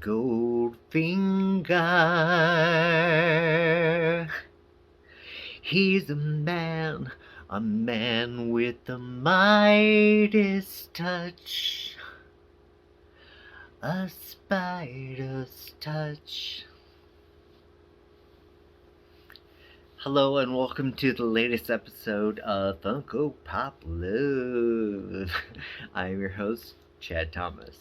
Goldfinger. He's a man with the Midas touch, a spider's touch. Hello and welcome to the latest episode of Funko Pop Love. I'm your host, Chad Thomas.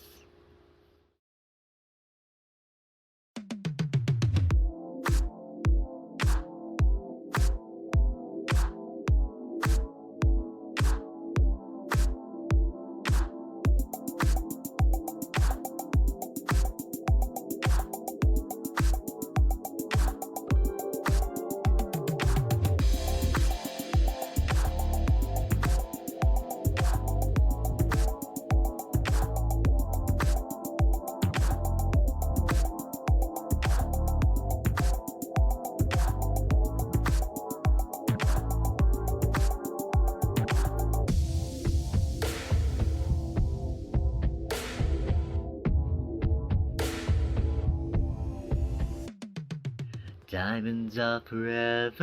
Diamonds are forever.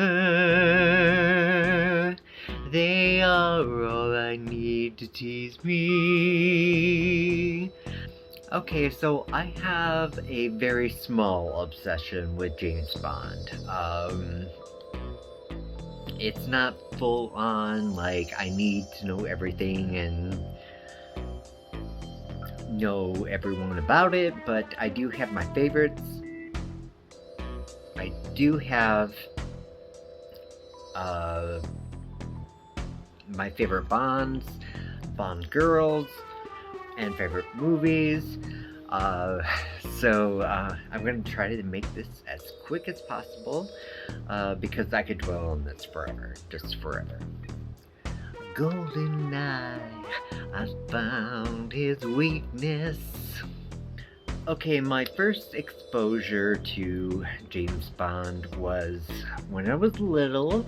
They are all I need to tease me. Okay, so I have a very small obsession with James Bond. It's not full on, like, I need to know everything and know everyone about it, but I do have my favorites. I do have my favorite Bonds, Bond girls, and favorite movies. So I'm going to try to make this as quick as possible because I could dwell on this forever, just forever. GoldenEye, I found his weakness. Okay, my first exposure to James Bond was when I was little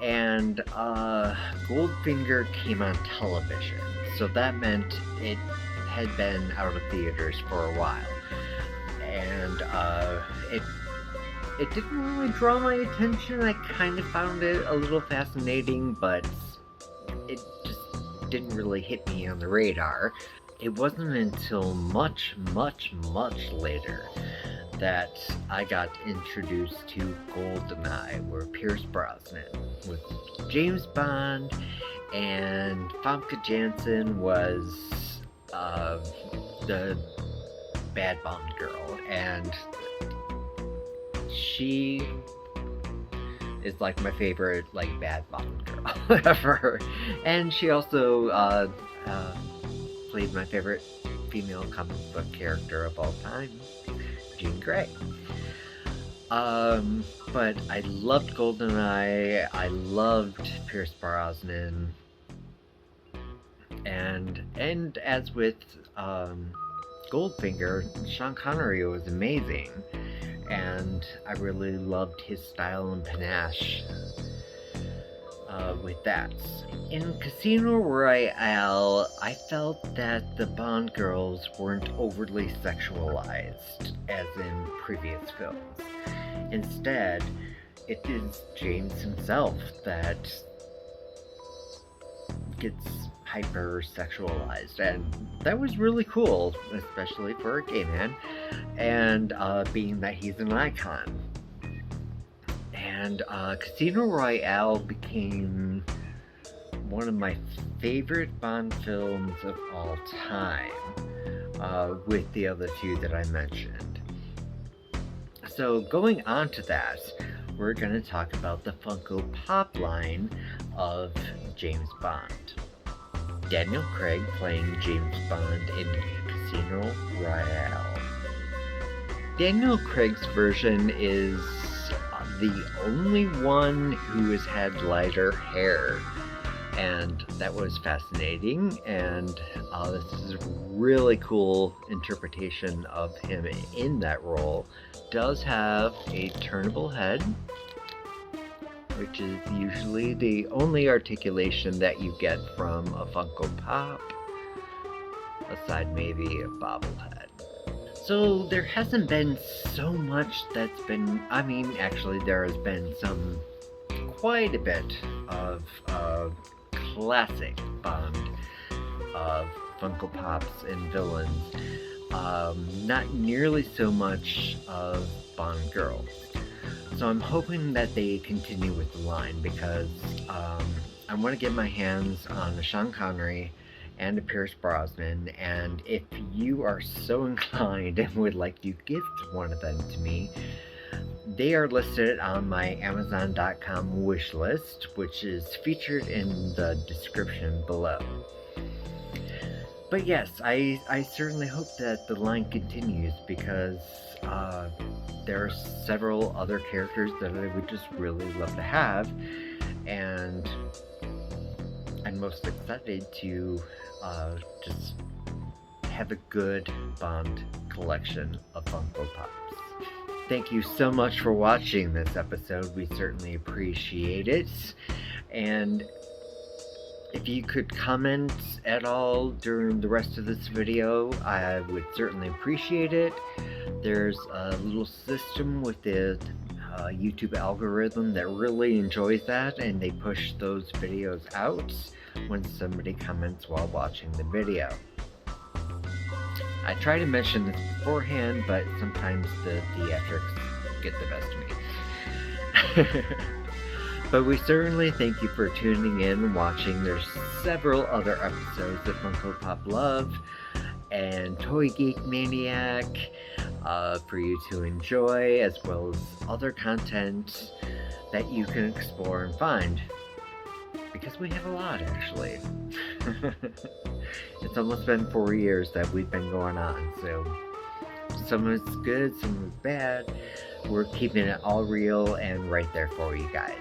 and Goldfinger came on television. So that meant it had been out of theaters for a while. And it didn't really draw my attention. I kind of found it a little fascinating, but it just didn't really hit me on the radar. It wasn't until much later that I got introduced to GoldenEye, where Pierce Brosnan was James Bond and Famke Janssen was the bad Bond girl, and she is like my favorite bad Bond girl ever. And she also played my favorite female comic book character of all time, Jean Grey. But I loved GoldenEye, I loved Pierce Brosnan, and as with Goldfinger, Sean Connery was amazing, and I really loved his style and panache with that. In Casino Royale, I felt that the Bond girls weren't overly sexualized as in previous films. Instead, it is James himself that gets hyper-sexualized, and that was really cool, especially for a gay man, and being that he's an icon. And Casino Royale became one of my favorite Bond films of all time, with the other two that I mentioned. So going on to that, we're going to talk about the Funko Pop line of James Bond. Daniel Craig playing James Bond in Casino Royale. Daniel Craig's version is the only one who has had lighter hair, and that was fascinating, and this is a really cool interpretation of him in that role. Does have a turnable head, which is usually the only articulation that you get from a Funko Pop, aside maybe a bobblehead. So there hasn't been so much that's been, I mean, actually there has been quite a bit of classic Bond of Funko Pops and villains. Not nearly so much of Bond girls. So I'm hoping that they continue with the line because I want to get my hands on a Sean Connery and a Pierce Brosnan, and if you are so inclined and would like to gift one of them to me, they are listed on my Amazon.com wish list, which is featured in the description below. But yes, I certainly hope that the line continues because there are several other characters that I would just really love to have, and I'm most excited to just have a good Bond collection of Funko Pops. Thank you so much for watching this episode. We certainly appreciate it. And if you could comment at all during the rest of this video, I would certainly appreciate it. There's a little system with the YouTube algorithm that really enjoys that, and they push those videos out when somebody comments while watching the video. I try to mention this beforehand, but sometimes the theatrics get the best of me. But we certainly thank you for tuning in and watching. There's several other episodes of Funko Pop Love and Toy Geek Maniac for you to enjoy, as well as other content that you can explore and find. Because we have a lot, actually. It's almost been 4 years that we've been going on, so some of it's good, some of it's bad. We're keeping it all real and right there for you guys.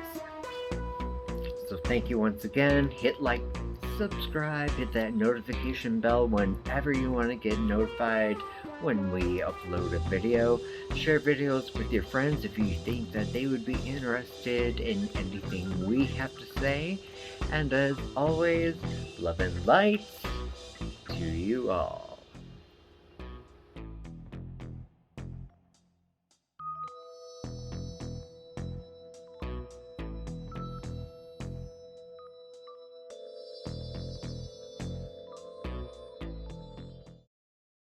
So thank you once again. Hit like, subscribe, hit that notification bell whenever you want to get notified when we upload a video. Share videos with your friends if you think that they would be interested in anything we have to say. And as always, love and light to you all.